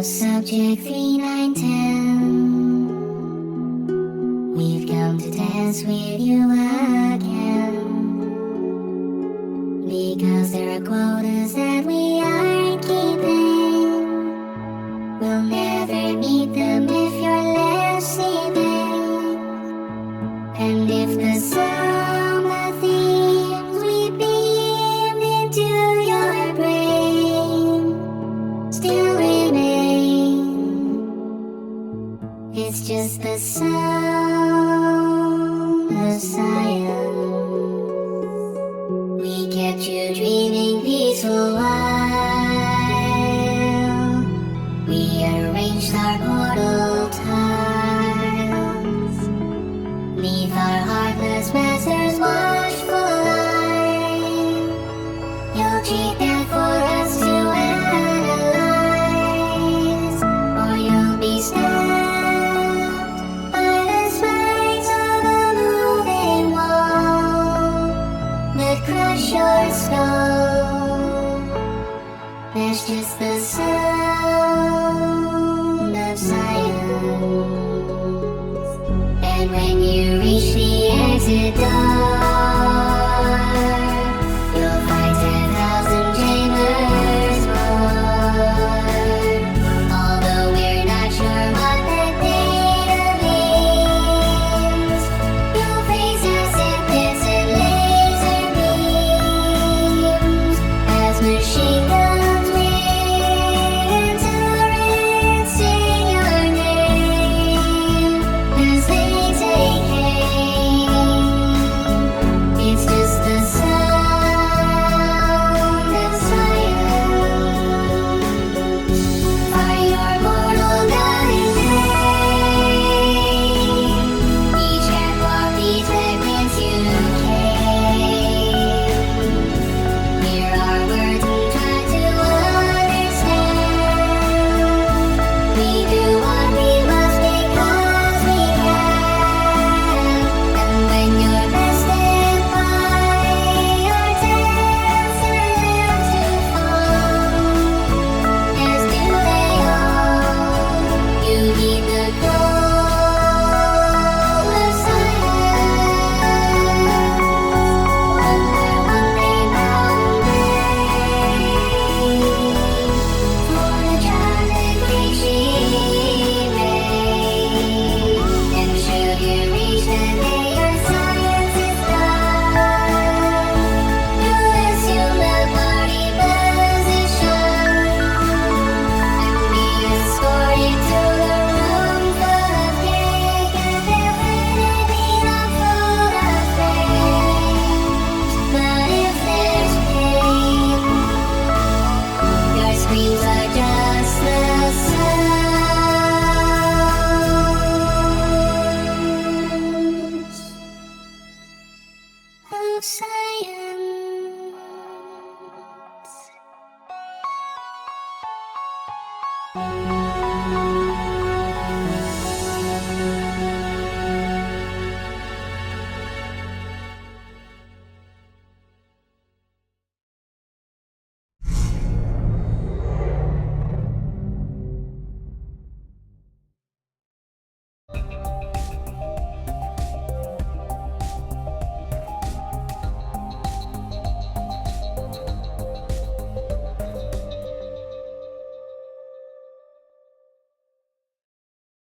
Subject 3910. We've come to dance with you again, because there are quotas that we aren't keeping. We'll never meet them if you're left sleeping. And if the summer themes we beamed into your brain still remain, it's just the sound of silence. We kept you dreaming peaceful while we arranged our portal tiles. Neath our heartless masters' watchful eye, you'll cheat that for us to analyze, or you'll be stabbed by the spikes of a moving wall that crush your skull. That's just the sound of silence. And when you reach the exit door, you'll find 10,000 chambers more. Although we're not sure what that data means, you'll face acid pits and laser beams as machine guns ring and turrets sing your name as they take aim. It's just the sound of silence for your mortal dying name. Each catwalk, these segments you came. Hear our words and try to understand. We do what we must because we can. And when you're bested by your tales turn out to fall, as do they all, you heed the call of silence. One by one they bound for the chocolate cake she made. And should you reach the day your science is done, you'll assume the party position and be escorted to the room full of cake. And they'll let it be not full of flames. But if there's pain, your screams are just the sounds of silence.